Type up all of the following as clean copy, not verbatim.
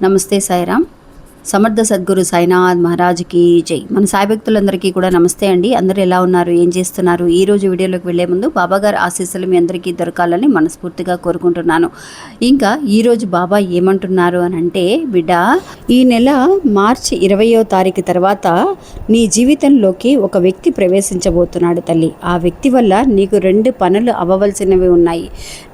నమస్తే సాయిరామ్. సమర్థ సద్గురు సాయినాథ్ మహారాజ్కి జై. మన సాయి భక్తులందరికీ కూడా నమస్తే అండి. అందరూ ఎలా ఉన్నారు, ఏం చేస్తున్నారు? ఈరోజు వీడియోలోకి వెళ్లే ముందు బాబాగారు ఆశీస్సులు మీ అందరికీ దొరకాలని మనస్ఫూర్తిగా కోరుకుంటున్నాను. ఇంకా ఈరోజు బాబా ఏమంటున్నారు అని అంటే, బిడ్డ, ఈ నెల మార్చి 20వ తారీఖు తర్వాత నీ జీవితంలోకి ఒక వ్యక్తి ప్రవేశించబోతున్నాడు తల్లి. ఆ వ్యక్తి వల్ల నీకు 2 పనులు అవ్వవలసినవి ఉన్నాయి.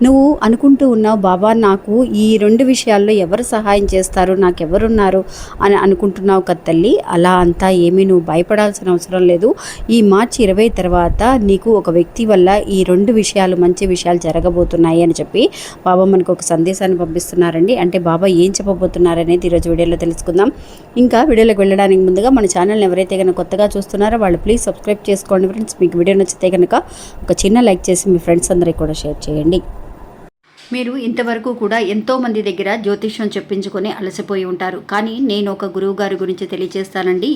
నువ్వు అనుకుంటూ ఉన్నావు, బాబా నాకు ఈ 2 విషయాల్లో ఎవరు సహాయం చేస్తారు, నాకెవరున్నారు అని అనుకుంటున్నావు కదా తల్లి. అలా అంతా ఏమీ నువ్వు భయపడాల్సిన అవసరం లేదు. ఈ మార్చి 20 తర్వాత నీకు ఒక వ్యక్తి వల్ల ఈ 2 విషయాలు, మంచి విషయాలు జరగబోతున్నాయి అని చెప్పి బాబా మనకు ఒక సందేశాన్ని పంపిస్తున్నారండి. అంటే బాబా ఏం చెప్పబోతున్నారనేది ఈరోజు వీడియోలో తెలుసుకుందాం. ఇంకా వీడియోలోకి వెళ్ళడానికి ముందుగా మన ఛానల్ని ఎవరైతే కనుక కొత్తగా చూస్తున్నారో వాళ్ళు ప్లీజ్ సబ్స్క్రైబ్ చేసుకోండి ఫ్రెండ్స్. మీకు వీడియో నచ్చితే కనుక ఒక చిన్న లైక్ చేసి మీ ఫ్రెండ్స్ అందరికీ కూడా షేర్ చేయండి. మీరు ఇంతవరకు కూడా ఎంతోమంది దగ్గర జ్యోతిష్యం చెప్పించుకొని అలసిపోయి ఉంటారు. కానీ నేను ఒక గురువు గారి గురించి తెలియజేస్తానండి.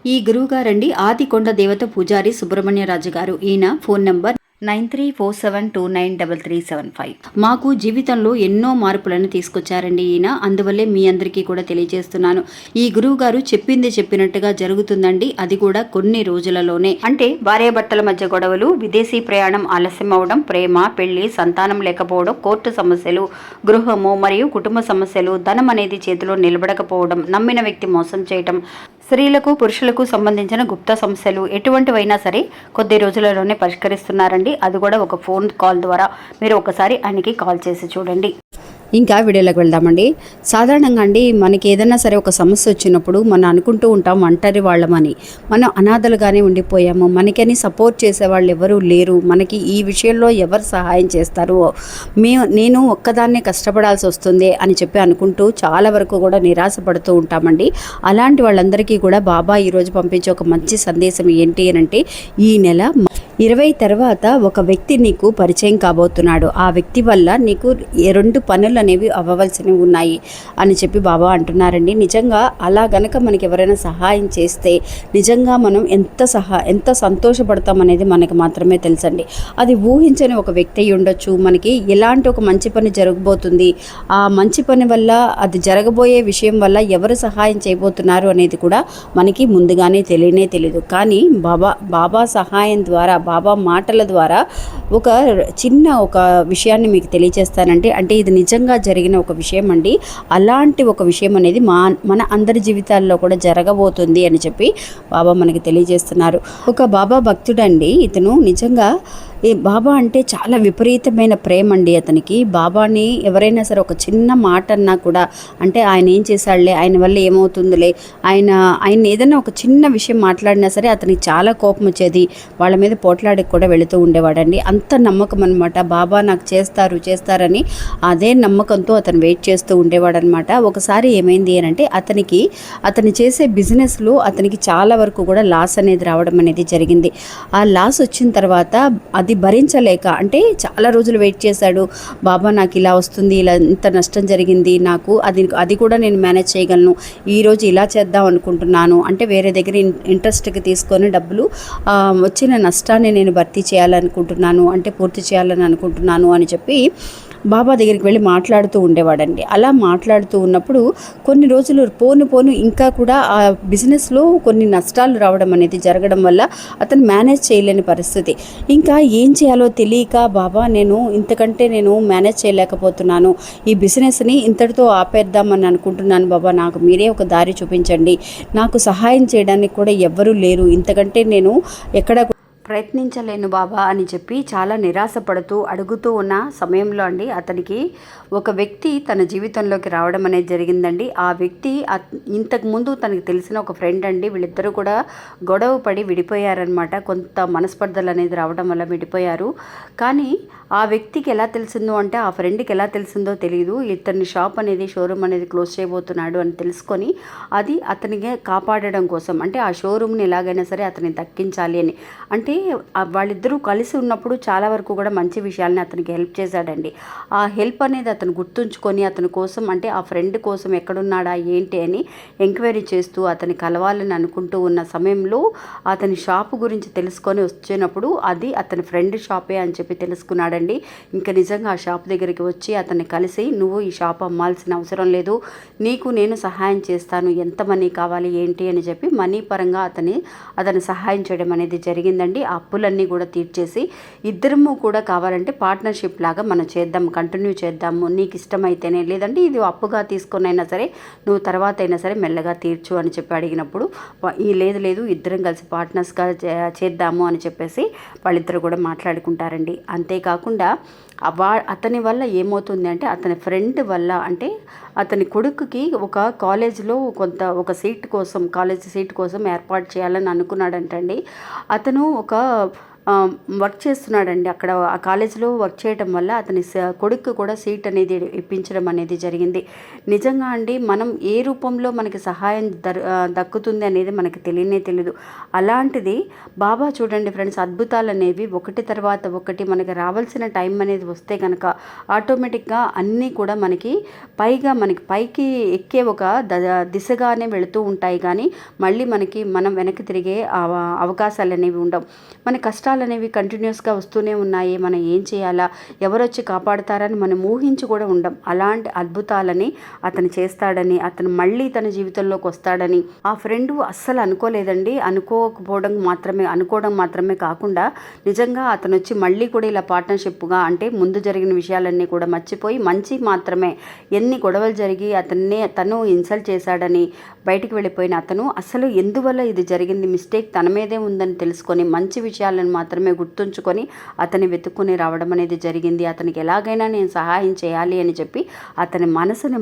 ఈ గురువు గారండి ఆదికొండ దేవత పూజారి సుబ్రహ్మణ్యరాజు గారు. ఈయన ఫోన్ నంబర్ 9347293375. మాకు జీవితంలో ఎన్నో మార్పులను తీసుకొచ్చారండి ఈయన. అందువల్లే మీ అందరికీ కూడా తెలియజేస్తున్నాను. ఈ గురువు గారు చెప్పింది చెప్పినట్టుగా జరుగుతుందండి. అది కూడా కొన్ని రోజులలోనే. అంటే భార్యాభర్తల మధ్య గొడవలు, విదేశీ ప్రయాణం ఆలస్యం అవడం, ప్రేమ, పెళ్లి, సంతానం లేకపోవడం, కోర్టు సమస్యలు, గృహము మరియు కుటుంబ సమస్యలు, ధనం అనేది చేతిలో నిలబడకపోవడం, నమ్మిన వ్యక్తి మోసం చేయటం, స్త్రీలకు పురుషులకు సంబంధించిన గుప్త సమస్యలు ఎటువంటివైనా సరే కొద్ది రోజులలోనే పరిష్కరిస్తున్నారండి. అది కూడా ఒక ఫోన్ కాల్ ద్వారా. మీరు ఒకసారి ఆయనకి కాల్ చేసి చూడండి. ఇంకా వీడియోలోకి వెళ్దామండి. సాధారణంగా అండి మనకి ఏదైనా సరే ఒక సమస్య వచ్చినప్పుడు మనం అనుకుంటూ ఉంటాం ఒంటరి వాళ్ళమని. మనం అనాథలుగానే ఉండిపోయాము, మనకని సపోర్ట్ చేసేవాళ్ళు ఎవరూ లేరు, మనకి ఈ విషయంలో ఎవరు సహాయం చేస్తారు, నేను ఒక్కదాన్నే కష్టపడాల్సి వస్తుంది అని చెప్పి అనుకుంటూ చాలా వరకు కూడా నిరాశపడుతూ ఉంటామండి. అలాంటి వాళ్ళందరికీ కూడా బాబా ఈరోజు పంపించే ఒక మంచి సందేశం ఏంటి అని అంటే, ఈ నెల 20 తర్వాత ఒక వ్యక్తి నీకు పరిచయం కాబోతున్నాడు. ఆ వ్యక్తి వల్ల నీకు 2 పనులు అనేవి అవ్వవలసినవి ఉన్నాయి అని చెప్పి బాబా అంటున్నారండి. నిజంగా అలా గనక మనకి ఎవరైనా సహాయం చేస్తే నిజంగా మనం ఎంత సంతోషపడతాం అనేది మనకు మాత్రమే తెలుసండి. అది ఊహించని ఒక వ్యక్తి అయి ఉండొచ్చు. మనకి ఎలాంటి ఒక మంచి పని జరగబోతుంది, ఆ మంచి పని వల్ల, అది జరగబోయే విషయం వల్ల ఎవరు సహాయం చేయబోతున్నారు అనేది కూడా మనకి ముందుగానే తెలియదు. కానీ బాబా సహాయం ద్వారా, బాబా మాటల ద్వారా ఒక చిన్న ఒక విషయాన్ని మీకు తెలియజేస్తానంటే, అంటే ఇది నిజంగా జరిగిన ఒక విషయం అండి. అలాంటి ఒక విషయం అనేది మన అందరి జీవితాల్లో కూడా జరగబోతుంది అని చెప్పి బాబా మనకి తెలియజేస్తున్నారు. ఒక బాబా భక్తుడండి ఇతను. నిజంగా ఈ బాబా అంటే చాలా విపరీతమైన ప్రేమ అండి అతనికి. బాబాని ఎవరైనా సరే ఒక చిన్న మాట అన్నా కూడా, అంటే ఆయన ఏం చేశాడులే, ఆయన వల్ల ఏమవుతుందిలే, ఆయన ఏదైనా ఒక చిన్న విషయం మాట్లాడినా సరే అతనికి చాలా కోపం వచ్చేది. వాళ్ళ మీద పోట్లాడికి కూడా వెళుతూ ఉండేవాడండి. అంత నమ్మకం అనమాట. బాబా నాకు చేస్తారని అదే నమ్మకంతో అతను వెయిట్ చేస్తూ ఉండేవాడనమాట. ఒకసారి ఏమైంది అని అంటే, అతను చేసే బిజినెస్లో అతనికి చాలా వరకు కూడా లాస్ అనేది రావడం అనేది జరిగింది. ఆ లాస్ వచ్చిన తర్వాత అది భరించలేక, అంటే చాలా రోజులు వెయిట్ చేశాడు. బాబా నాకు ఇలా వస్తుంది, ఇలా ఇంత నష్టం జరిగింది, నాకు అది కూడా నేను మేనేజ్ చేయగలను, ఈరోజు ఇలా చేద్దాం అనుకుంటున్నాను, అంటే వేరే దగ్గర ఇంట్రెస్ట్కి తీసుకొని డబ్బులు వచ్చిన నష్టాన్ని నేను భర్తీ చేయాలనుకుంటున్నాను, అంటే పూర్తి చేయాలని అనుకుంటున్నాను అని చెప్పి బాబా దగ్గరికి వెళ్ళి మాట్లాడుతూ ఉండేవాడండి. అలా మాట్లాడుతూ ఉన్నప్పుడు కొన్ని రోజులు పోను ఇంకా కూడా ఆ బిజినెస్లో కొన్ని నష్టాలు రావడం అనేది జరగడం వల్ల అతను మేనేజ్ చేయలేని పరిస్థితి. ఇంకా ఏం చేయాలో తెలియక, బాబా ఇంతకంటే నేను మేనేజ్ చేయలేకపోతున్నాను, ఈ బిజినెస్ని ఇంతటితో ఆపేద్దామని అనుకుంటున్నాను బాబా, నాకు మీరే ఒక దారి చూపించండి, నాకు సహాయం చేయడానికి కూడా ఎవ్వరూ లేరు, ఇంతకంటే నేను ఎక్కడ ప్రయత్నించలేను బాబా అని చెప్పి చాలా నిరాశపడుతూ అడుగుతూ ఉన్న సమయంలో అండి అతనికి ఒక వ్యక్తి తన జీవితంలోకి రావడం అనేది జరిగిందండి. ఆ వ్యక్తి ఇంతకుముందు తనకి తెలిసిన ఒక ఫ్రెండ్ అండి. వీళ్ళిద్దరూ కూడా గొడవ పడి విడిపోయారనమాట. కొంత మనస్పర్ధలు అనేది రావడం వల్ల విడిపోయారు. కానీ ఆ వ్యక్తికి ఎలా తెలిసిందో, అంటే ఆ ఫ్రెండ్కి ఎలా తెలిసిందో తెలియదు, ఇతని షోరూమ్ అనేది క్లోజ్ చేయబోతున్నాడు అని తెలుసుకొని అది అతనికి కాపాడడం కోసం, అంటే ఆ షోరూమ్ని ఎలాగైనా సరే అతన్ని దక్కించాలి అని, అంటే అంటే వాళ్ళిద్దరూ కలిసి ఉన్నప్పుడు చాలా వరకు కూడా మంచి విషయాల్ని అతనికి హెల్ప్ చేశాడండి. ఆ హెల్ప్ అనేది అతను గుర్తుంచుకొని అతని కోసం అంటే ఆ ఫ్రెండ్ కోసం ఎక్కడున్నాడా ఏంటి అని ఎంక్వైరీ చేస్తూ అతని కలవాలని అనుకుంటూ ఉన్న సమయంలో అతని షాపు గురించి తెలుసుకొని వచ్చినప్పుడు అది అతని ఫ్రెండ్ షాపే అని చెప్పి తెలుసుకున్నాడండి. ఇంకా నిజంగా ఆ షాప్ దగ్గరికి వచ్చి అతన్ని కలిసి, నువ్వు ఈ షాప్ అమ్మాల్సిన అవసరం లేదు, నీకు నేను సహాయం చేస్తాను, ఎంత మనీ కావాలి ఏంటి అని చెప్పి మనీ పరంగా అతని సహాయం చేయడం అనేది జరిగిందండి. ఆ అప్పులన్నీ కూడా తీర్చేసి ఇద్దరము కూడా కావాలంటే పార్ట్నర్షిప్ లాగా మనం చేద్దాం, కంటిన్యూ చేద్దాము, నీకు ఇష్టమైతేనే, లేదంటే ఇది అప్పుగా తీసుకొనైనా సరే నువ్వు తర్వాత అయినా సరే మెల్లగా తీర్చు అని చెప్పి అడిగినప్పుడు లేదు ఇద్దరం కలిసి పార్ట్నర్స్గా చేద్దాము అని చెప్పేసి వాళ్ళిద్దరు కూడా మాట్లాడుకుంటారండి. అంతేకాకుండా అతని వల్ల ఏమవుతుంది అంటే అతని ఫ్రెండ్ వల్ల అంటే అతని కొడుకుకి ఒక కాలేజీలో ఒక కాలేజీ సీట్ కోసం ఏర్పాటు చేయాలని అనుకున్నాడంటండి. అతను వర్క్ చేస్తున్నాడండి అక్కడ ఆ కాలేజీలో వర్క్ చేయడం వల్ల అతని కొడుకు కూడా సీట్ అనేది ఇప్పించడం అనేది జరిగింది. నిజంగా అండి, మనం ఏ రూపంలో మనకి సహాయం దక్కుతుంది అనేది మనకి తెలియదు. అలాంటిది బాబా చూడండి ఫ్రెండ్స్, అద్భుతాలు అనేవి ఒకటి తర్వాత ఒకటి మనకి రావాల్సిన టైం అనేది వస్తే కనుక ఆటోమేటిక్గా అన్నీ కూడా మనకి పైకి ఎక్కే ఒక దిశగానే వెళుతూ ఉంటాయి. కానీ మళ్ళీ మనం వెనక్కి తిరిగే అవకాశాలు అనేవి ఉండవు. మన కష్టాలు అనేవి కంటిన్యూస్గా వస్తూనే ఉన్నాయి. మనం ఏం చేయాలా, ఎవరొచ్చి కాపాడుతారని మనం ఊహించి కూడా ఉండం. అలాంటి అద్భుతాలని అతను చేస్తాడని, అతను మళ్ళీ తన జీవితంలోకి వస్తాడని ఆ ఫ్రెండ్ అస్సలు అనుకోలేదండి. అనుకోవడం మాత్రమే కాకుండా నిజంగా అతను వచ్చి మళ్ళీ కూడా ఇలా పార్ట్నర్షిప్గా అంటే ముందు జరిగిన విషయాలన్నీ కూడా మర్చిపోయి మంచి మాత్రమే, ఎన్ని గొడవలు జరిగి తను ఇన్సల్ట్ చేశాడని బయటికి వెళ్ళిపోయిన అతను అసలు ఎందువల్ల ఇది జరిగింది, మిస్టేక్ తన మీదే ఉందని తెలుసుకొని మంచి విషయాలను మాత్రమే గుర్తుంచుకొని అతని వెతుక్కుని రావడం అనేది జరిగింది. అతనికి ఎలాగైనా నేను సహాయం చేయాలి అని చెప్పి అతని మనసుని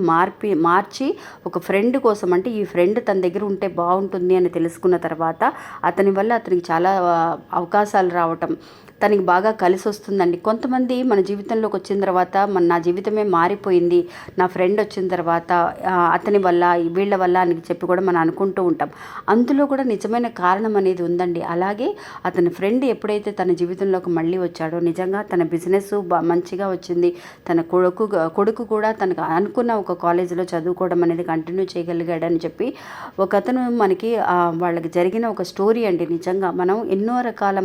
మార్చి ఒక ఫ్రెండ్ కోసం అంటే ఈ ఫ్రెండ్ తన దగ్గర ఉంటే బాగుంటుంది అని తెలుసుకున్న తర్వాత అతని వల్ల అతనికి చాలా అవకాశాలు రావటం తనకి బాగా కలిసి వస్తుందండి. కొంతమంది మన జీవితంలోకి వచ్చిన తర్వాత నా జీవితమే మారిపోయింది, నా ఫ్రెండ్ వచ్చిన తర్వాత అతని వల్ల వీళ్ళ వల్ల అని చెప్పి కూడా మనం అనుకుంటూ ఉంటాం. అందులో కూడా నిజమైన కారణం అనేది ఉందండి. అలాగే అతని ఫ్రెండ్ ఎప్పుడైతే తన జీవితంలోకి మళ్ళీ వచ్చాడో నిజంగా తన బిజినెస్ మంచిగా వచ్చింది. తన కొడుకు కూడా తనకు అనుకున్న ఒక కాలేజీలో చదువుకోవడం అనేది కంటిన్యూ చేయగలిగాడని చెప్పి ఒకతను మనకి వాళ్ళకి జరిగిన ఒక స్టోరీ అండి. నిజంగా మనం ఎన్నో రకాల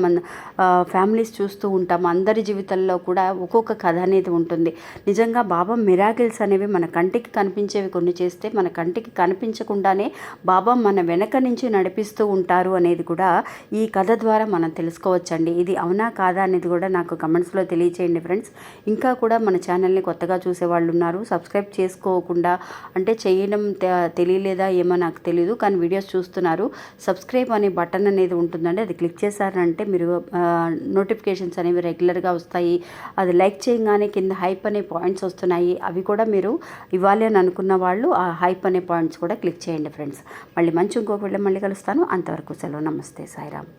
ఫ్యామిలీస్ చూస్తూ ఉంటాం. అందరి జీవితంలో కూడా ఒక్కొక్క కథ అనేది ఉంటుంది. నిజంగా బాబా మిరాకిల్స్ అనేవి మన కంటికి కనిపించేవి కొన్ని చేస్తే మన కంటికి కనిపించకుండానే బాబా మన వెనక నుంచి నడిపిస్తూ ఉంటారు అనేది కూడా ఈ కథ ద్వారా మనం తెలుసుకోవచ్చండి. ఇది అవునా కాదా అనేది కూడా నాకు కమెంట్స్లో తెలియచేయండి ఫ్రెండ్స్. ఇంకా కూడా మన ఛానల్ని కొత్తగా చూసేవాళ్ళు ఉన్నారు, సబ్స్క్రైబ్ చేసుకోకుండా అంటే చేయడం తెలియలేదా ఏమో నాకు తెలియదు, కానీ వీడియోస్ చూస్తున్నారు. సబ్స్క్రైబ్ అనే బటన్ అనేది ఉంటుందండి, అది క్లిక్ చేశారంటే మీరు నోటిఫికేషన్స్ అనేవి రెగ్యులర్గా వస్తాయి. అది లైక్ చేయగానే కింద హైప్ అనే పాయింట్స్ వస్తున్నాయి, అవి కూడా మీరు ఇవ్వాలి అని అనుకున్న వాళ్ళు ఆ హైప్ అనే పాయింట్స్ కూడా క్లిక్ చేయండి ఫ్రెండ్స్. మళ్ళీ ఇంకొక వీడియో మళ్ళీ కలుస్తాను. అంతవరకు సెలవు, నమస్తే, సాయిరామ్.